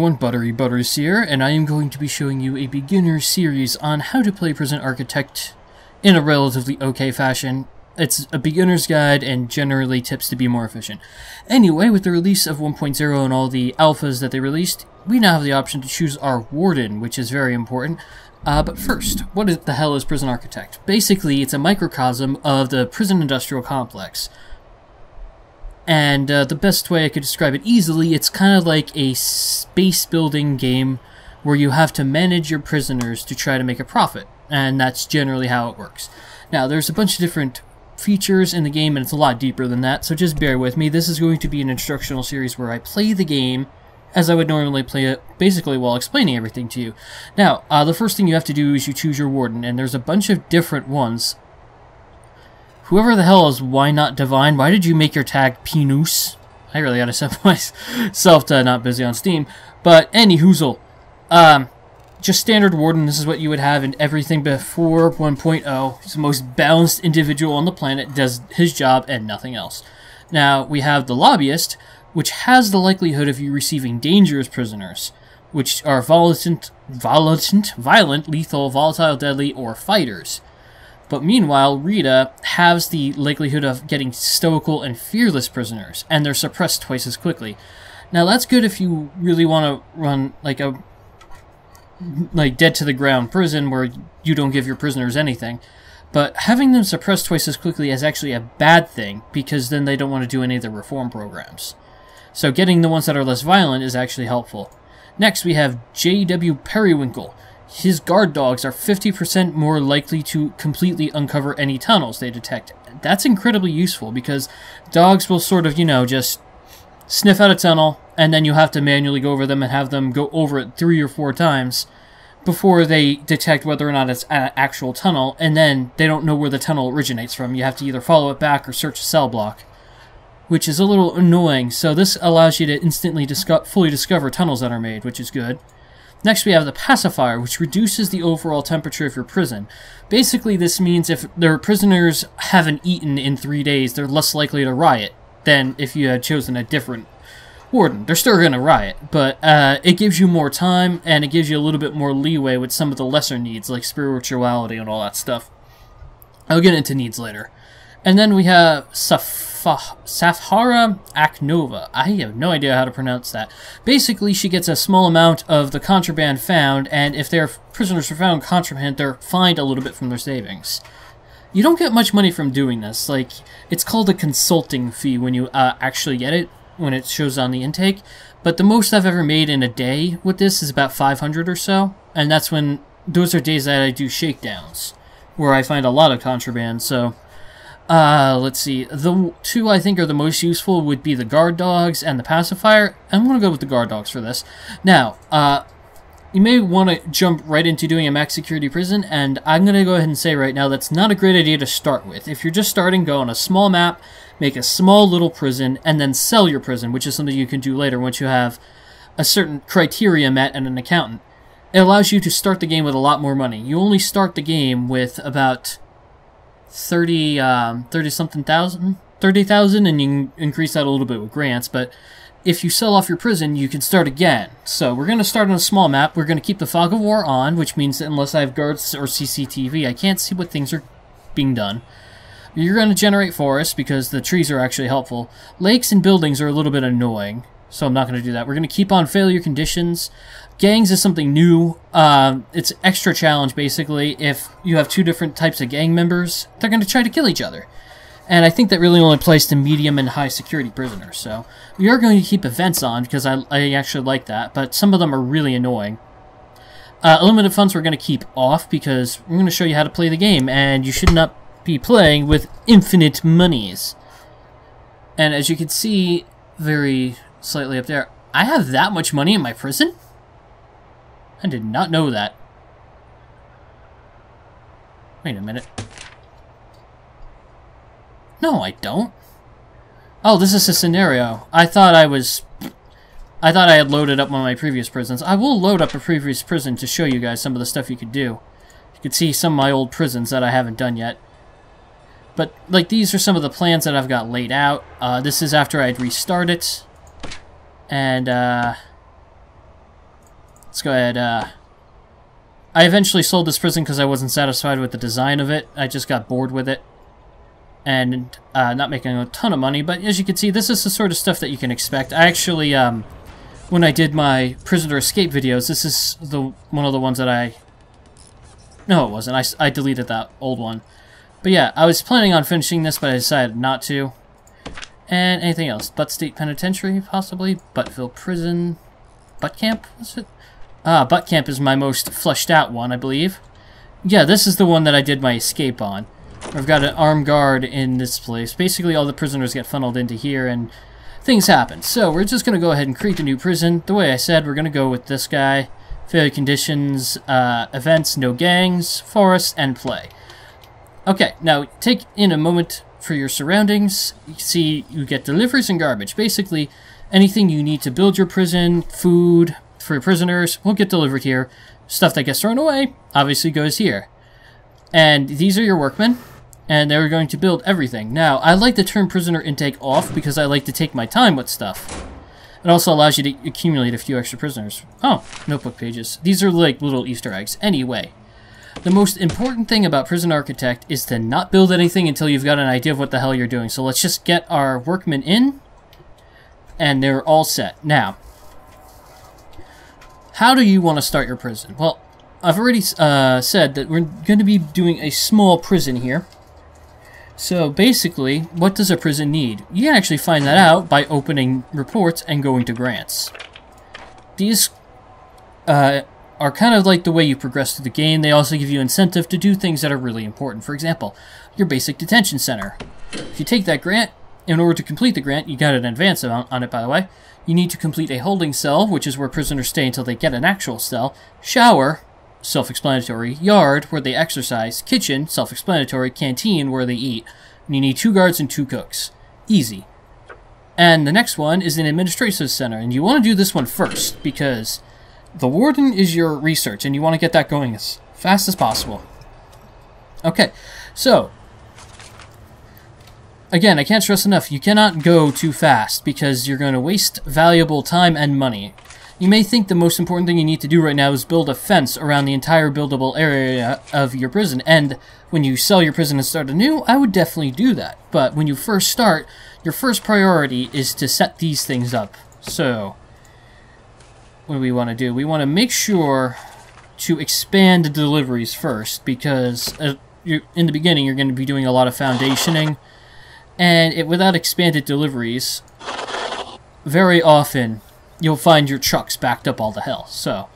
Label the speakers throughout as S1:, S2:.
S1: everyone, ButteryButters here, and I am going to be showing you a beginner series on how to play Prison Architect in a relatively okay fashion. It's a beginner's guide and generally tips to be more efficient. Anyway, with the release of 1.0 and all the alphas that they released, we now have the option to choose our warden, which is very important. But first, what the hell is Prison Architect? Basically, it's a microcosm of the prison industrial complex. And the best way I could describe it easily, it's kind of like a space building game where you have to manage your prisoners to try to make a profit. And that's generally how it works. Now, there's a bunch of different features in the game, and it's a lot deeper than that, so just bear with me. This is going to be an instructional series where I play the game as I would normally play it, basically while explaining everything to you. Now, the first thing you have to do is you choose your warden, and there's a bunch of different ones. Whoever the hell is Why Not Divine? Why did you make your tag Pinus? I really gotta set myself to not busy on Steam. But anyhoozle, just standard warden. This is what you would have in everything before 1.0. He's the most balanced individual on the planet, does his job and nothing else. Now, we have the lobbyist, which has the likelihood of you receiving dangerous prisoners, which are violent, lethal, volatile, deadly, or fighters. But meanwhile, Rita has the likelihood of getting stoical and fearless prisoners, and they're suppressed twice as quickly. Now that's good if you really want to run like a dead to the ground prison where you don't give your prisoners anything. But having them suppressed twice as quickly is actually a bad thing, because then they don't want to do any of the reform programs. So getting the ones that are less violent is actually helpful. Next we have J.W. Periwinkle. His guard dogs are 50% more likely to completely uncover any tunnels they detect. That's incredibly useful because dogs will sort of, just sniff out a tunnel, and then you have to manually go over them and have them go over it 3 or 4 times before they detect whether or not it's an actual tunnel, and then they don't know where the tunnel originates from. You have to either follow it back or search a cell block, which is a little annoying. So this allows you to instantly fully discover tunnels that are made, which is good. Next we have the pacifier, which reduces the overall temperature of your prison. Basically this means if their prisoners haven't eaten in 3 days, they're less likely to riot than if you had chosen a different warden. They're still going to riot, but it gives you more time, and it gives you a little bit more leeway with some of the lesser needs, like spirituality and all that stuff. I'll get into needs later. And then we have Safhara Aknova. I have no idea how to pronounce that. Basically, she gets a small amount of the contraband found, and if their prisoners are found contraband, they're fined a little bit from their savings. You don't get much money from doing this. Like, it's called a consulting fee when you actually get it, when it shows on the intake. But the most I've ever made in a day with this is about 500 or so, and that's when, those are days that I do shakedowns, where I find a lot of contraband, so... let's see. The two I think are the most useful would be the guard dogs and the pacifier. I'm going to go with the guard dogs for this. Now, you may want to jump right into doing a max security prison, and I'm going to go ahead and say right now that's not a great idea to start with. If you're just starting, go on a small map, make a small little prison, and then sell your prison, which is something you can do later once you have a certain criteria met and an accountant. It allows you to start the game with a lot more money. You only start the game with about 30,000, and you can increase that a little bit with grants, but if you sell off your prison, you can start again. So we're going to start on a small map. We're going to keep the fog of war on, which means that unless I have guards or CCTV, I can't see what things are being done. You're going to generate forests because the trees are actually helpful. Lakes and buildings are a little bit annoying, so I'm not going to do that. We're going to keep on failure conditions. Gangs is something new. It's extra challenge, basically. If you have 2 different types of gang members, they're going to try to kill each other. And I think that really only applies to medium and high security prisoners. So we are going to keep events on, because I actually like that, but some of them are really annoying. Unlimited funds we're going to keep off, because we're going to show you how to play the game, and you should not be playing with infinite monies. And as you can see, very slightly up there, I have that much money in my prison? I did not know that. Wait a minute. No, I don't. Oh, this is a scenario. I thought I had loaded up one of my previous prisons. I will load up a previous prison to show you guys some of the stuff you could do. You could see some of my old prisons that I haven't done yet. But, like, these are some of the plans that I've got laid out. This is after I'd restart it. And, Let's go ahead. I eventually sold this prison because I wasn't satisfied with the design of it. I just got bored with it. And not making a ton of money, but as you can see, this is the sort of stuff that you can expect. I actually, when I did my prisoner escape videos, this is one of the ones that I... No, it wasn't. I deleted that old one. But yeah, I was planning on finishing this, but I decided not to. And anything else? Butt State Penitentiary, possibly? Buttville Prison... Butt Camp, was it? Butt Camp is my most fleshed out one, I believe. Yeah, this is the one that I did my escape on. I've got an armed guard in this place. Basically, all the prisoners get funneled into here, and things happen. So, we're just going to go ahead and create a new prison. The way I said, we're going to go with this guy. Failure conditions, events, no gangs, forest, and play. Okay, now, take in a moment for your surroundings. You can see you get deliveries and garbage. Basically, anything you need to build your prison, food for your prisoners, will get delivered here. Stuff that gets thrown away, obviously goes here. And these are your workmen. And they're going to build everything. Now, I like to turn prisoner intake off because I like to take my time with stuff. It also allows you to accumulate a few extra prisoners. Oh, notebook pages. These are like little Easter eggs. Anyway, the most important thing about Prison Architect is to not build anything until you've got an idea of what the hell you're doing. So let's just get our workmen in, and they're all set. Now, how do you want to start your prison? Well, I've already said that we're going to be doing a small prison here. So basically, what does a prison need? You can actually find that out by opening reports and going to grants. These are kind of like the way you progress through the game. They also give you incentive to do things that are really important. For example, your basic detention center. If you take that grant, in order to complete the grant, you got an advance amount on it, by the way. You need to complete a holding cell, which is where prisoners stay until they get an actual cell. Shower, self-explanatory. Yard, where they exercise. Kitchen, self-explanatory. Canteen, where they eat. And you need 2 guards and 2 cooks. Easy. And the next one is an administrative center, and you want to do this one first, because the warden is your research, and you want to get that going as fast as possible. Okay, so, again, I can't stress enough, you cannot go too fast, because you're going to waste valuable time and money. You may think the most important thing you need to do right now is build a fence around the entire buildable area of your prison, and when you sell your prison and start anew, I would definitely do that. But when you first start, your first priority is to set these things up. So, what do we want to do? We want to make sure to expand the deliveries first, because in the beginning you're going to be doing a lot of foundationing, and without expanded deliveries, very often you'll find your trucks backed up all the hell. So,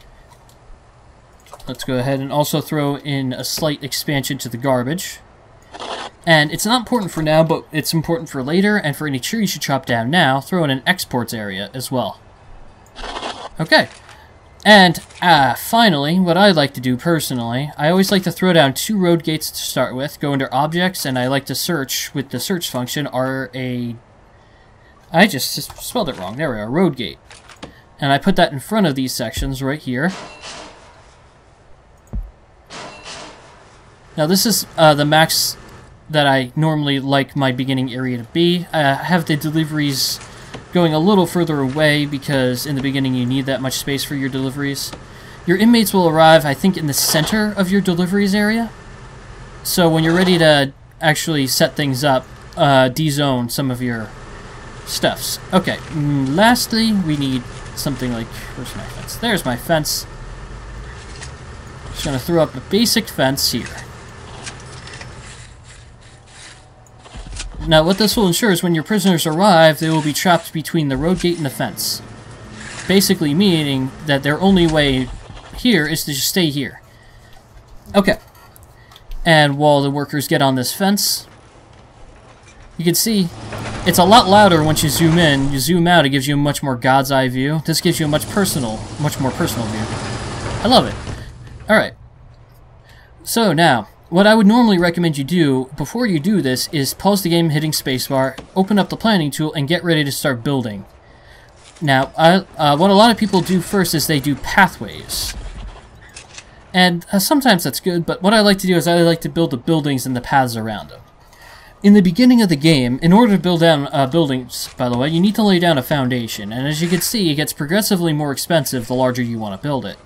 S1: let's go ahead and also throw in a slight expansion to the garbage. And it's not important for now, but it's important for later, and for any trees you chop down now, throw in an exports area as well. Okay. And, finally, what I like to do personally, I always like to throw down 2 road gates to start with, go under objects, and I like to search with the search function, I just spelled it wrong. There we are, road gate. And I put that in front of these sections right here. Now this is the max that I normally like my beginning area to be. I have the deliveries going a little further away because in the beginning you need that much space for your deliveries. Your inmates will arrive, I think, in the center of your deliveries area. So when you're ready to actually set things up, de-zone some of your stuffs. Okay, lastly, we need something like... Where's my fence? There's my fence. Just gonna throw up a basic fence here. Now, what this will ensure is when your prisoners arrive, they will be trapped between the road gate and the fence. Basically meaning that their only way here is to just stay here. Okay. And while the workers get on this fence, you can see it's a lot louder once you zoom in. You zoom out, it gives you a much more God's eye view. This gives you a much more personal view. I love it. Alright. So now, what I would normally recommend you do before you do this is pause the game hitting spacebar, open up the planning tool, and get ready to start building. Now, what a lot of people do first is they do pathways. And sometimes that's good, but what I like to do is I like to build the buildings and the paths around them. In the beginning of the game, in order to build down buildings, by the way, you need to lay down a foundation. And as you can see, it gets progressively more expensive the larger you want to build it.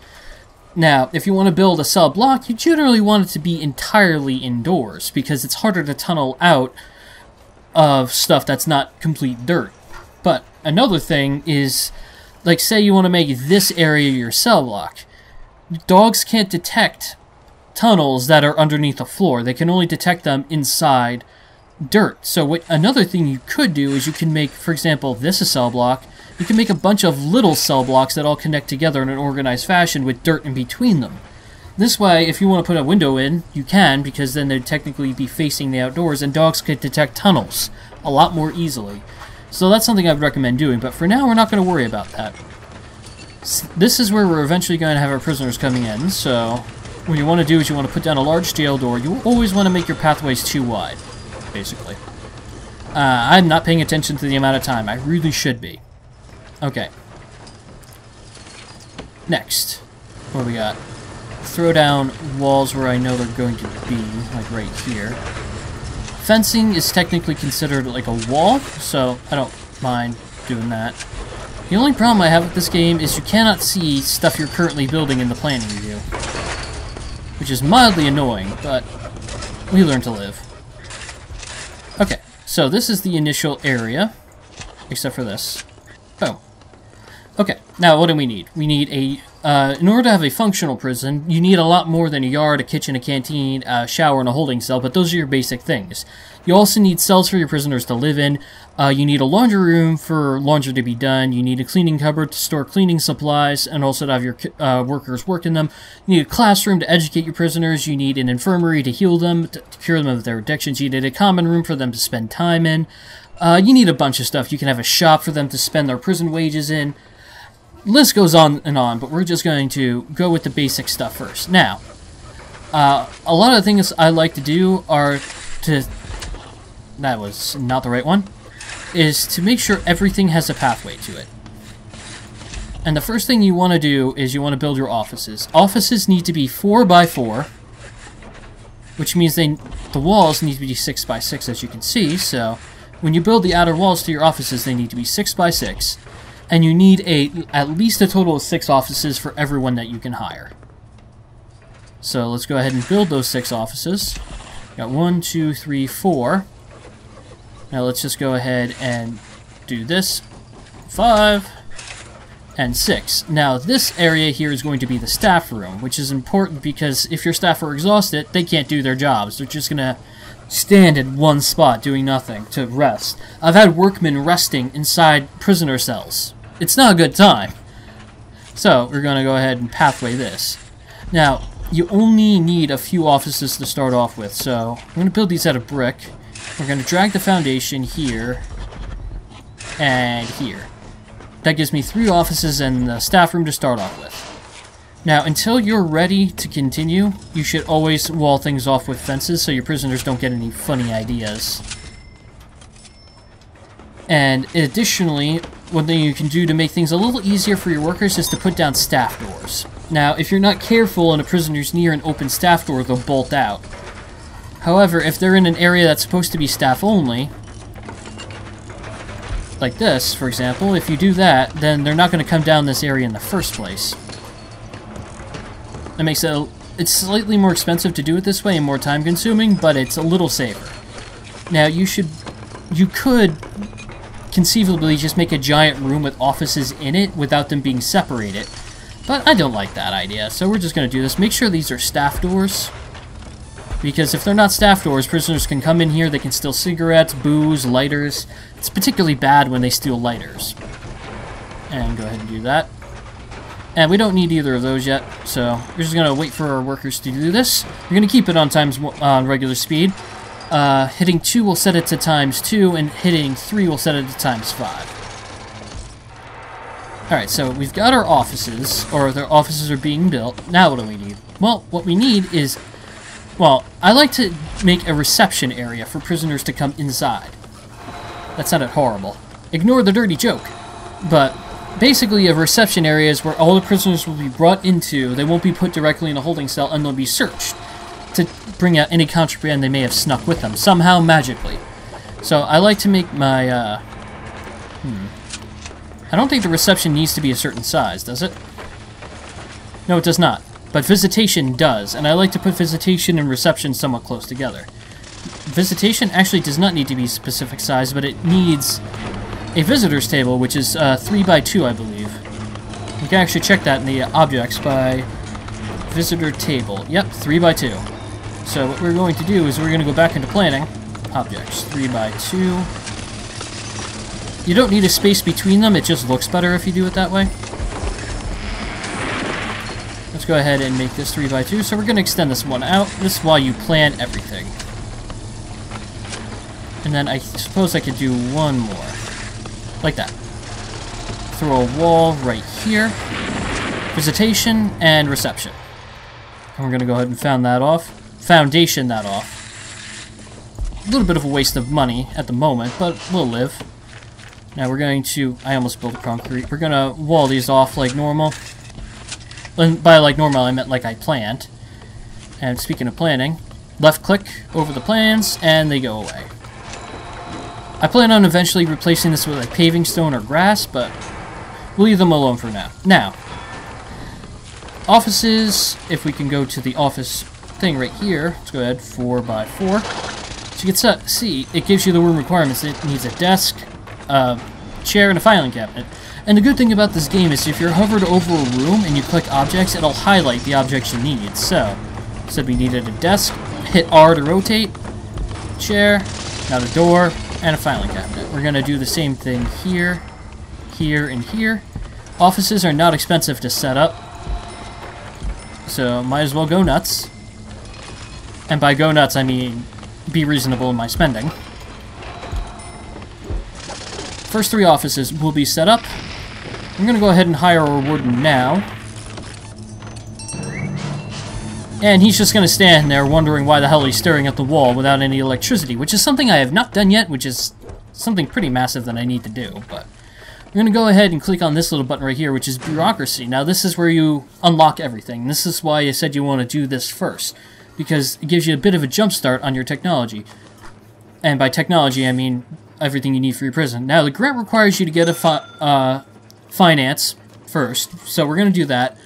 S1: Now, if you want to build a cell block, you generally want it to be entirely indoors, because it's harder to tunnel out of stuff that's not complete dirt. But another thing is, like, say you want to make this area your cell block. Dogs can't detect tunnels that are underneath the floor. They can only detect them inside dirt. So another thing you could do is you can make, for example, this a cell block. You can make a bunch of little cell blocks that all connect together in an organized fashion with dirt in between them. This way, if you want to put a window in, you can, because then they'd technically be facing the outdoors, and dogs could detect tunnels a lot more easily. So that's something I would recommend doing, but for now, we're not going to worry about that. This is where we're eventually going to have our prisoners coming in, so what you want to do is you want to put down a large jail door. You always want to make your pathways too wide, basically. I'm not paying attention to the amount of time. I really should be. Okay. Next, what do we got? Throw down walls where I know they're going to be, like right here. Fencing is technically considered like a wall, so I don't mind doing that. The only problem I have with this game is you cannot see stuff you're currently building in the planning view, which is mildly annoying, but we learn to live. Okay, so this is the initial area, except for this. Boom. Okay, now what do we need? We need a, in order to have a functional prison, you need a lot more than a yard, a kitchen, a canteen, a shower, and a holding cell, but those are your basic things. You also need cells for your prisoners to live in. You need a laundry room for laundry to be done. You need a cleaning cupboard to store cleaning supplies, and also to have your workers work in them. You need a classroom to educate your prisoners. You need an infirmary to heal them, to cure them of their addictions. You need a common room for them to spend time in. You need a bunch of stuff. You can have a shop for them to spend their prison wages in. List goes on, but we're just going to go with the basic stuff first. Now, a lot of the things I like to do are to... That was not the right one. Is to make sure everything has a pathway to it. And the first thing you want to do is you want to build your offices. Offices need to be 4 by 4, which means the walls need to be 6 by 6, as you can see. So when you build the outer walls to your offices, they need to be 6 by 6. And you need at least a total of 6 offices for everyone that you can hire. So let's go ahead and build those 6 offices. Got 1, 2, 3, 4. Now let's just go ahead and do this. 5 and 6. Now this area here is going to be the staff room, which is important because if your staff are exhausted, they can't do their jobs. They're just going to stand in one spot doing nothing to rest. I've had workmen resting inside prisoner cells. It's not a good time. So we're going to go ahead and pathway this. Now, you only need a few offices to start off with, so I'm going to build these out of brick. We're going to drag the foundation here and here. That gives me 3 offices and the staff room to start off with. Now, until you're ready to continue, you should always wall things off with fences so your prisoners don't get any funny ideas. And additionally, one thing you can do to make things a little easier for your workers is to put down staff doors. Now, if you're not careful and a prisoner's near an open staff door, they'll bolt out. However, if they're in an area that's supposed to be staff only, like this, for example, if you do that, then they're not going to come down this area in the first place. That makes it, it's slightly more expensive to do it this way and more time consuming, but it's a little safer. Now, you could conceivably just make a giant room with offices in it without them being separated, but I don't like that idea, so we're just going to do this. Make sure these are staff doors, because if they're not staff doors, prisoners can come in here, they can steal cigarettes, booze, lighters. It's particularly bad when they steal lighters. And go ahead and do that. And we don't need either of those yet, so we're just going to wait for our workers to do this. We're going to keep it on regular speed. Hitting 2 will set it to ×2, and hitting 3 will set it to ×5. Alright, so we've got our offices, or the offices are being built. Now what do we need? Well, what we need is, well, I like to make a reception area for prisoners to come inside. That sounded horrible. Ignore the dirty joke. But basically, a reception area is where all the prisoners will be brought into. They won't be put directly in a holding cell, and they'll be searched to bring out any contraband they may have snuck with them, somehow magically. So I like to make my, I don't think the reception needs to be a certain size, does it? No, it does not. but visitation does, and I like to put visitation and reception somewhat close together. Visitation actually does not need to be specific size, but it needs a visitor's table, which is 3 by 2, I believe. You can actually check that in the objects by visitor table. Yep, 3 by 2. So what we're going to do is we're going to go back into planning. Objects, 3 by 2. You don't need a space between them, it just looks better if you do it that way. Let's go ahead and make this 3 by 2. So we're going to extend this one out. This is while you plan everything. And then I suppose I could do one more. Like that. Throw a wall right here. Visitation and reception. And we're going to go ahead and foundation that off. A little bit of a waste of money at the moment, but we'll live. Now we're going to... I almost built concrete. We're going to wall these off like normal. And by like normal, I meant like I planned. And speaking of planning, left click over the plans, and they go away. I plan on eventually replacing this with like paving stone or grass, but we'll leave them alone for now. Now, offices, if we can go to the office thing right here, let's go ahead, 4 by 4. So you can see, it gives you the room requirements. It needs a desk, a chair, and a filing cabinet. And the good thing about this game is if you're hovered over a room and you click objects, it'll highlight the objects you need. So, said we needed a desk, hit R to rotate, chair, now the door, and a filing cabinet. We're going to do the same thing here, here, and here. Offices are not expensive to set up, so might as well go nuts. And by go nuts, I mean be reasonable in my spending. First 3 offices will be set up. I'm going to go ahead and hire our warden now. And he's just going to stand there wondering why the hell he's staring at the wall without any electricity, which is something I have not done yet, which is something pretty massive that I need to do. But we're going to go ahead and click on this little button right here, which is bureaucracy. Now this is where you unlock everything. This is why I said you want to do this first, because it gives you a bit of a jump start on your technology. And by technology, I mean everything you need for your prison. Now the grant requires you to get a finance first, so we're going to do that.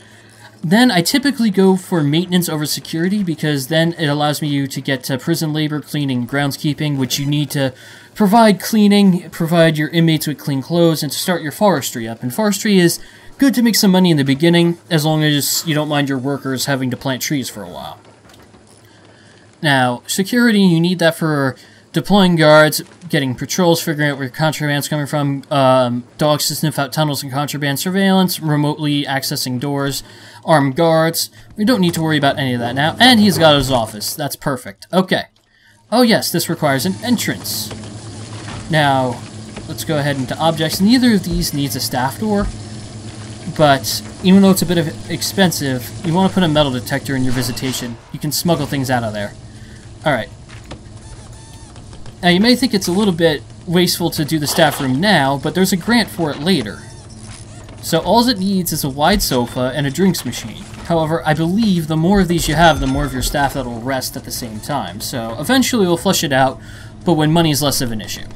S1: Then I typically go for maintenance over security, because then it allows me to get to prison labor, cleaning, groundskeeping, which you need to provide cleaning, provide your inmates with clean clothes, and to start your forestry up. And forestry is good to make some money in the beginning, as long as you don't mind your workers having to plant trees for a while. Now, security, you need that for deploying guards, getting patrols, figuring out where contraband's coming from, dogs to sniff out tunnels and contraband surveillance, remotely accessing doors, armed guards. We don't need to worry about any of that now. And he's got his office. That's perfect. Okay. Oh yes, this requires an entrance. Now, let's go ahead into objects. Neither of these needs a staff door, but even though it's a bit expensive, you want to put a metal detector in your visitation. You can smuggle things out of there. Alright. Now, you may think it's a little bit wasteful to do the staff room now, but there's a grant for it later. So all it needs is a wide sofa and a drinks machine. However, I believe the more of these you have, the more of your staff that will rest at the same time. So eventually we'll flush it out, but when money is less of an issue.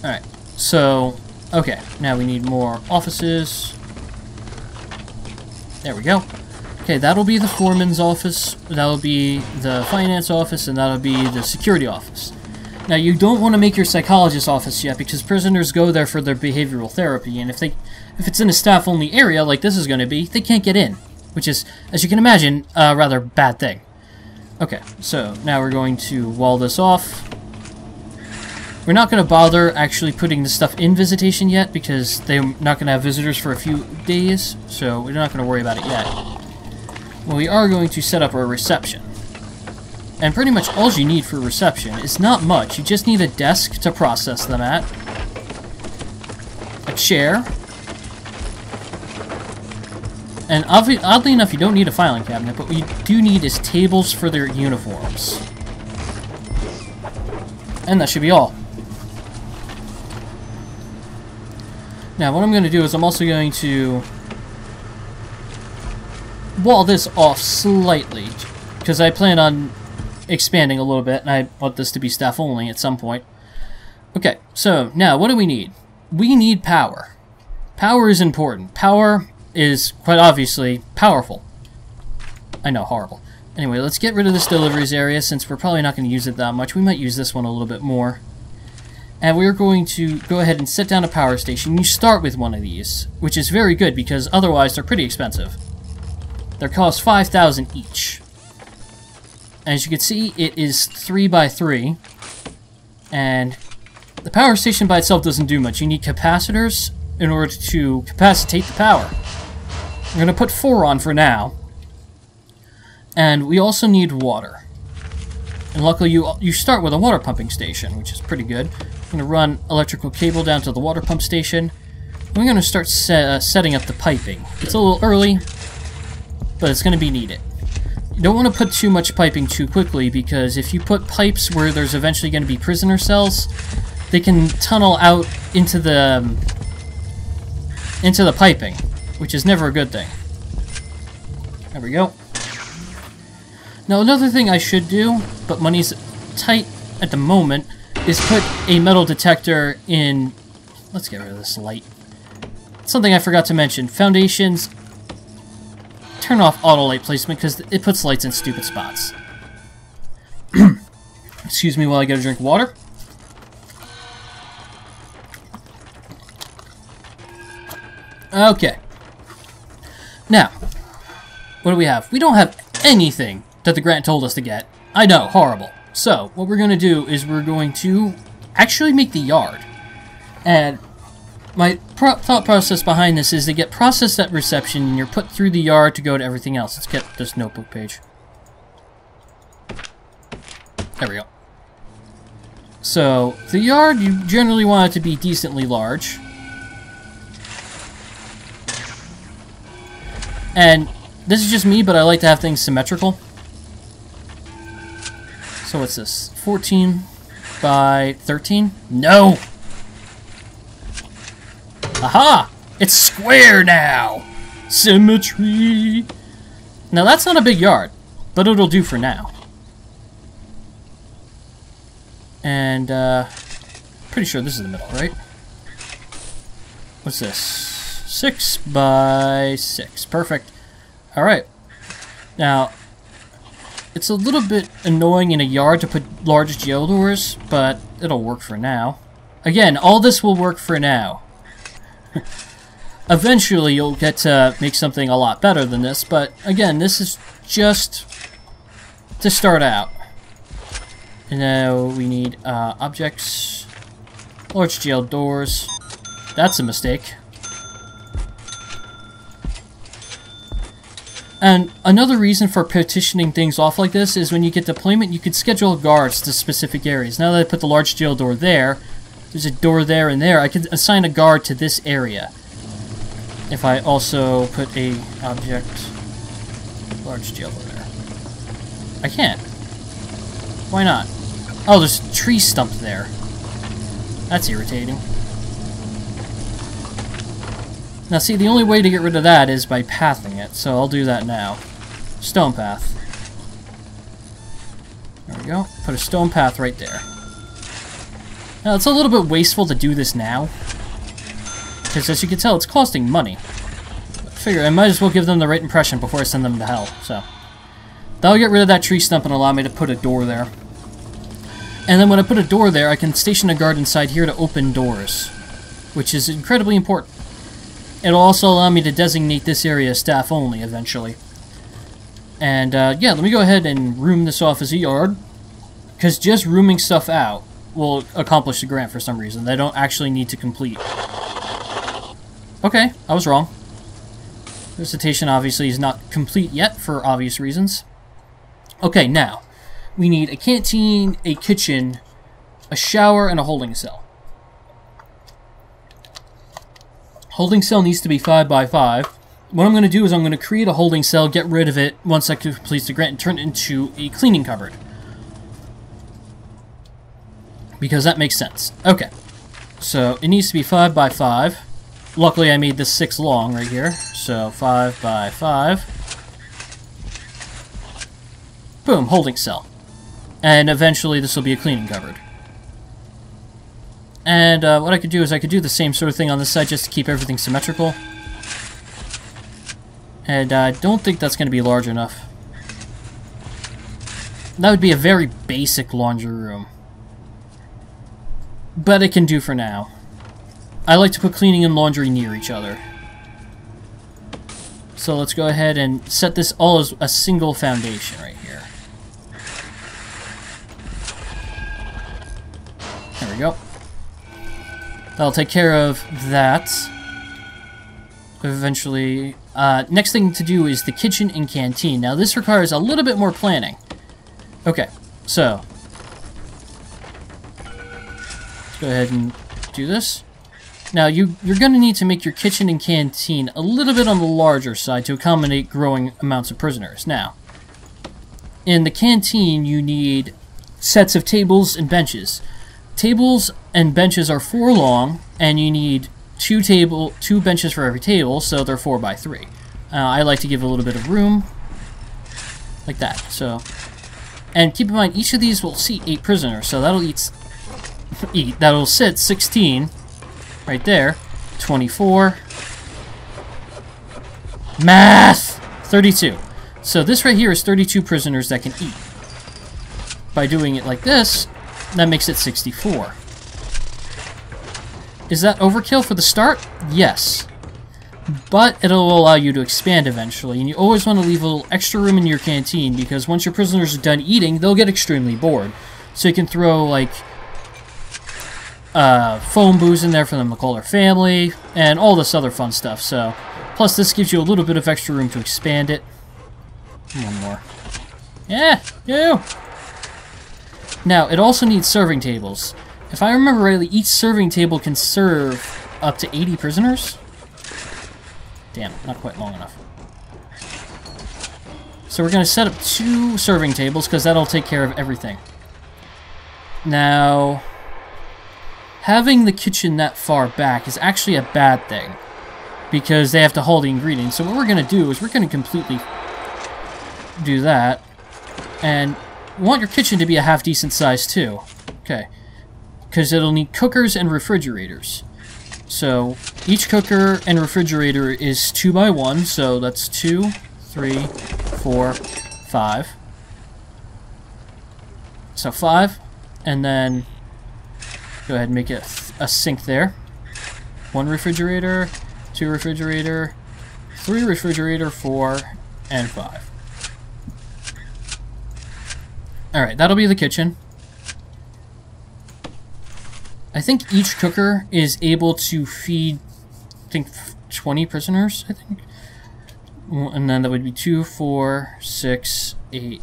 S1: Alright, so, okay, now we need more offices. There we go. Okay, that'll be the foreman's office, that'll be the finance office, and that'll be the security office. Now, you don't want to make your psychologist's office yet, because prisoners go there for their behavioral therapy, and if it's in a staff-only area, like this is going to be, they can't get in, which is, as you can imagine, a rather bad thing. Okay, so now we're going to wall this off. We're not going to bother actually putting the stuff in visitation yet, because they're not going to have visitors for a few days, so we're not going to worry about it yet. Well, we are going to set up our reception. And pretty much all you need for reception is not much. You just need a desk to process them at, a chair, and oddly enough, you don't need a filing cabinet, but what you do need is tables for their uniforms. And that should be all. Now, what I'm going to do is I'm also going to wall this off slightly, because I plan on expanding a little bit, and I want this to be staff only at some point. Okay, so now what do we need? We need power. Power is important. Power is quite obviously powerful. I know, horrible. Anyway, let's get rid of this deliveries area since we're probably not going to use it that much. We might use this one a little bit more. And we're going to go ahead and set down a power station. You start with one of these, which is very good because otherwise they're pretty expensive. They cost 5,000 each. As you can see, it is 3 by 3. And the power station by itself doesn't do much. You need capacitors in order to capacitate the power. I'm going to put 4 on for now. And we also need water. And luckily you start with a water pumping station, which is pretty good. I'm going to run electrical cable down to the water pump station. We're going to start setting up the piping. It's a little early, but it's going to be needed. You don't want to put too much piping too quickly, because if you put pipes where there's eventually going to be prisoner cells, they can tunnel out into the piping, which is never a good thing. There we go. Now another thing I should do, but money's tight at the moment, is put a metal detector in... Let's get rid of this light. Something I forgot to mention. Foundations, turn off auto light placement because it puts lights in stupid spots. Excuse me while I get a drink of water. Okay. Now, what do we have? We don't have anything that the grant told us to get. I know, horrible. So, what we're going to do is we're going to actually make the yard. And my thought process behind this is to get processed at reception and you're put through the yard to go to everything else. Let's get this notebook page. There we go. So, the yard, you generally want it to be decently large. And this is just me, but I like to have things symmetrical. So what's this? 14 by 13? No! Aha! It's square now! Symmetry! Now that's not a big yard, but it'll do for now. And, pretty sure this is the middle, right? What's this? 6 by 6. Perfect. Alright. Now, it's a little bit annoying in a yard to put large jail doors, but it'll work for now. Again, all this will work for now. Eventually, you'll get to make something a lot better than this, but again, this is just to start out. And now we need objects, large jail doors. That's a mistake. And another reason for partitioning things off like this is when you get deployment, you could schedule guards to specific areas. Now that I put the large jail door there, there's a door there and there, I could assign a guard to this area. If I also put a object, large jail door there. I can't. Why not? Oh, there's a tree stump there. That's irritating. Now see, the only way to get rid of that is by pathing it, so I'll do that now. Stone path. There we go. Put a stone path right there. Now, it's a little bit wasteful to do this now, because as you can tell, it's costing money. But I figure I might as well give them the right impression before I send them to hell, so. That'll get rid of that tree stump and allow me to put a door there. And then when I put a door there, I can station a guard inside here to open doors, which is incredibly important. It'll also allow me to designate this area as staff only, eventually. And, yeah, let me go ahead and room this off as a yard. Because just rooming stuff out will accomplish the grant for some reason. They don't actually need to complete. Okay, I was wrong. Visitation obviously is not complete yet, for obvious reasons. Okay, now, we need a canteen, a kitchen, a shower, and a holding cell. Holding cell needs to be 5 by 5. What I'm going to do is I'm going to create a holding cell, get rid of it once I complete the grant, and turn it into a cleaning cupboard. Because that makes sense. Okay. So, it needs to be 5 by 5. Luckily, I made this 6 long right here. So, 5 by 5. Boom, holding cell. And eventually, this will be a cleaning cupboard. And what I could do is I could do the same sort of thing on this side just to keep everything symmetrical. And I don't think that's going to be large enough. That would be a very basic laundry room. But it can do for now. I like to put cleaning and laundry near each other. So let's go ahead and set this all as a single foundation right here. There we go. That'll take care of that. Eventually. Next thing to do is the kitchen and canteen. Now this requires a little bit more planning. Okay, so let's go ahead and do this. Now you're going to need to make your kitchen and canteen a little bit on the larger side to accommodate growing amounts of prisoners. Now, in the canteen you need sets of tables and benches. Tables and benches are 4 long, and you need 2 benches for every table, so they're 4 by 3. I like to give a little bit of room, like that. So, and keep in mind, each of these will seat 8 prisoners, so that'll sit 16 right there. 24. Math! 32. So this right here is 32 prisoners that can eat. By doing it like this, that makes it 64. Is that overkill for the start? Yes. But it'll allow you to expand eventually, and you always want to leave a little extra room in your canteen, because once your prisoners are done eating, they'll get extremely bored. So you can throw, like, phone booths in there for them to call their family, and all this other fun stuff. So, plus this gives you a little bit of extra room to expand it. One more. Yeah, you! Now, it also needs serving tables. If I remember rightly, each serving table can serve up to 80 prisoners. Damn, not quite long enough. So we're going to set up 2 serving tables, because that'll take care of everything. Now, having the kitchen that far back is actually a bad thing, because they have to haul the ingredients. So what we're going to do is we're going to completely do that, and you want your kitchen to be a half-decent size too. Okay. Because it'll need cookers and refrigerators. So, each cooker and refrigerator is 2 by 1, so that's 2, 3, 4, 5. So 5, and then go ahead and make it a sink there. 1 refrigerator, 2 refrigerator, 3 refrigerator, 4, and 5. Alright, that'll be the kitchen. I think each cooker is able to feed, I think, 20 prisoners, I think. And then that would be 2, 4, 6, 8.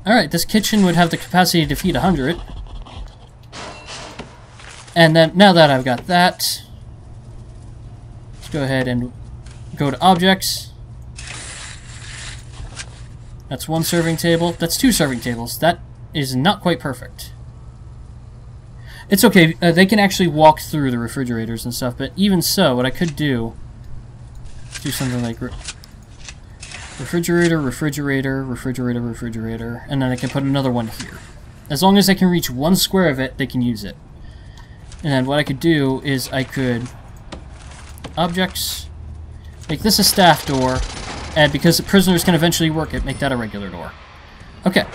S1: Alright, this kitchen would have the capacity to feed 100. And then, now that I've got that, let's go ahead and go to objects. That's 1 serving table. That's 2 serving tables. That is not quite perfect. It's okay, they can actually walk through the refrigerators and stuff, but even so, what I could do something like refrigerator, refrigerator, refrigerator, refrigerator, and then I can put another one here. As long as I can reach 1 square of it, they can use it. And then what I could do is I could objects, make this a staff door, and because the prisoners can eventually work it, make that a regular door. Okay.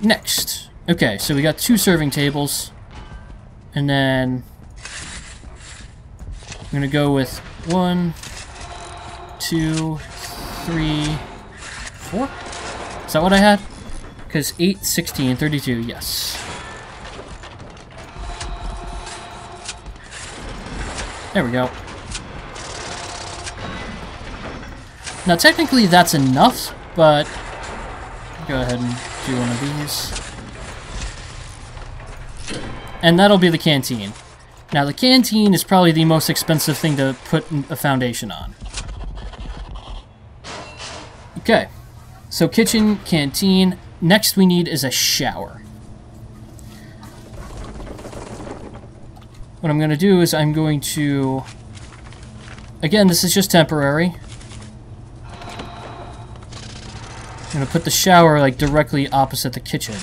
S1: Next. Okay, so we got 2 serving tables. And then I'm going to go with 1, 2, 3, 4? Is that what I had? Because 8, 16, 32, yes. There we go. Now technically that's enough, but go ahead and do one of these. And that'll be the canteen. Now the canteen is probably the most expensive thing to put a foundation on. Okay, so kitchen, canteen. Next we need is a shower. What I'm going to do is I'm going to... Again, this is just temporary. I'm going to put the shower like directly opposite the kitchen.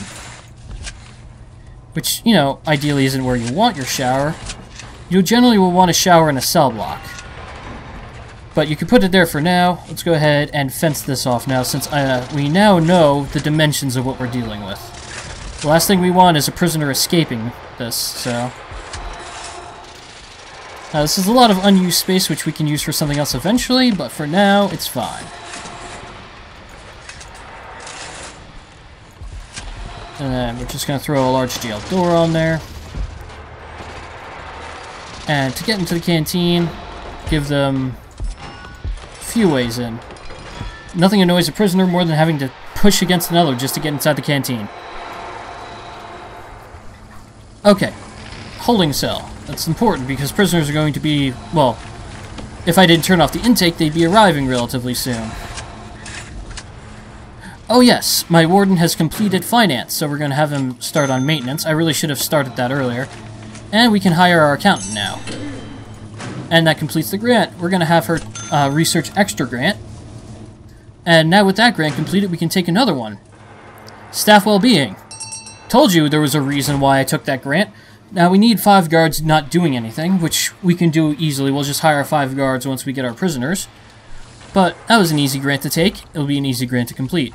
S1: Which, you know, ideally isn't where you want your shower. You generally will want a shower in a cell block. But you can put it there for now. Let's go ahead and fence this off now, since we now know the dimensions of what we're dealing with. The last thing we want is a prisoner escaping this, so... Now, this is a lot of unused space, which we can use for something else eventually, but for now, it's fine. And then we're just going to throw a large jail door on there. And to get into the canteen, give them a few ways in. Nothing annoys a prisoner more than having to push against another just to get inside the canteen. Okay. Holding cell. That's important because prisoners are going to be, well, if I didn't turn off the intake, they'd be arriving relatively soon. Oh yes, my warden has completed finance, so we're going to have him start on maintenance. I really should have started that earlier. And we can hire our accountant now. And that completes the grant. We're going to have her research extra grant. And now with that grant completed, we can take another one. Staff well-being. Told you there was a reason why I took that grant. Now we need 5 guards not doing anything, which we can do easily. We'll just hire 5 guards once we get our prisoners. But that was an easy grant to take. It'll be an easy grant to complete.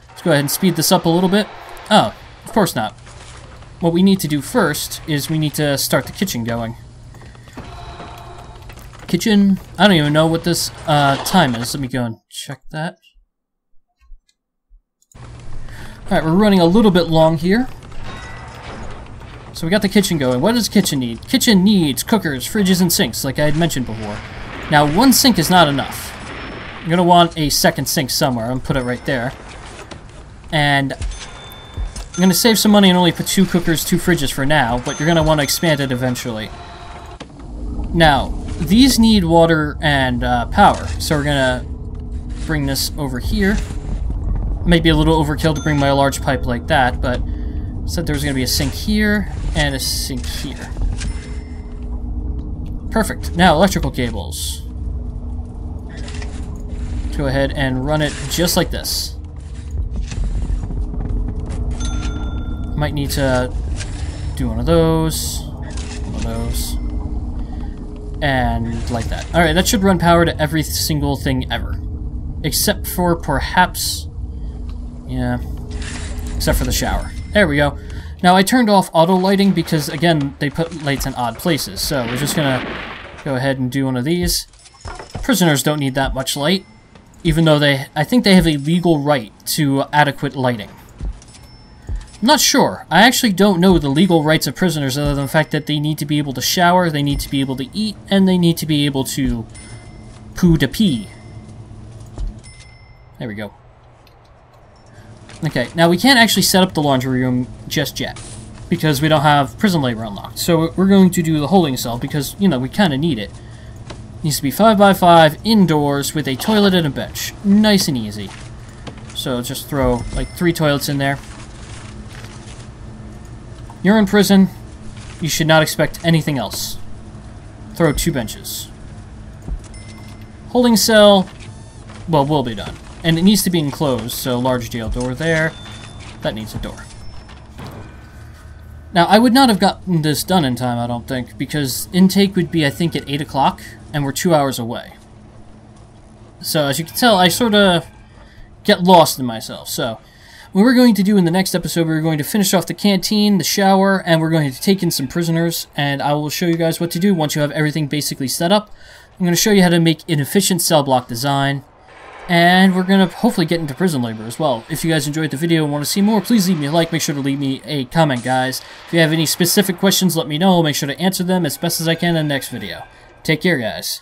S1: Let's go ahead and speed this up a little bit. Oh, of course not. What we need to do first is we need to start the kitchen going. Kitchen? I don't even know what this time is. Let me go and check that. Alright, we're running a little bit long here. So we got the kitchen going. What does kitchen need? Kitchen needs cookers, fridges, and sinks, like I had mentioned before. Now, 1 sink is not enough. You're going to want a second sink somewhere. I'm going to put it right there. And I'm going to save some money and only put 2 cookers, 2 fridges for now, but you're going to want to expand it eventually. Now, these need water and power, so we're going to bring this over here. Might be a little overkill to bring my large pipe like that, but said there was going to be a sink here and a sink here. Perfect. Now, electrical cables. Let's go ahead and run it just like this. Might need to do one of those, and like that. Alright, that should run power to every single thing ever. Except for perhaps... yeah. Except for the shower. There we go. Now, I turned off auto lighting because, again, they put lights in odd places. So, we're just gonna go ahead and do one of these. Prisoners don't need that much light. Even though I think they have a legal right to adequate lighting. I'm not sure. I actually don't know the legal rights of prisoners other than the fact that they need to be able to shower, they need to be able to eat, and they need to be able to pee. There we go. Okay, now we can't actually set up the laundry room just yet, because we don't have prison labor unlocked. So we're going to do the holding cell, because, you know, we kind of need it. It needs to be 5x5, indoors, with a toilet and a bench. Nice and easy. So just throw, like, 3 toilets in there. You're in prison. You should not expect anything else. Throw 2 benches. Holding cell, well, will be done. And it needs to be enclosed, so large jail door there. That needs a door. Now, I would not have gotten this done in time, I don't think, because intake would be, I think, at 8 o'clock, and we're 2 hours away. So, as you can tell, I sort of get lost in myself. So, what we're going to do in the next episode, we're going to finish off the canteen, the shower, and we're going to take in some prisoners, and I will show you guys what to do once you have everything basically set up. I'm going to show you how to make an efficient cell block design. And we're going to hopefully get into prison labor as well. If you guys enjoyed the video and want to see more, please leave me a like. Make sure to leave me a comment, guys. If you have any specific questions, let me know. I'll make sure to answer them as best as I can in the next video. Take care, guys.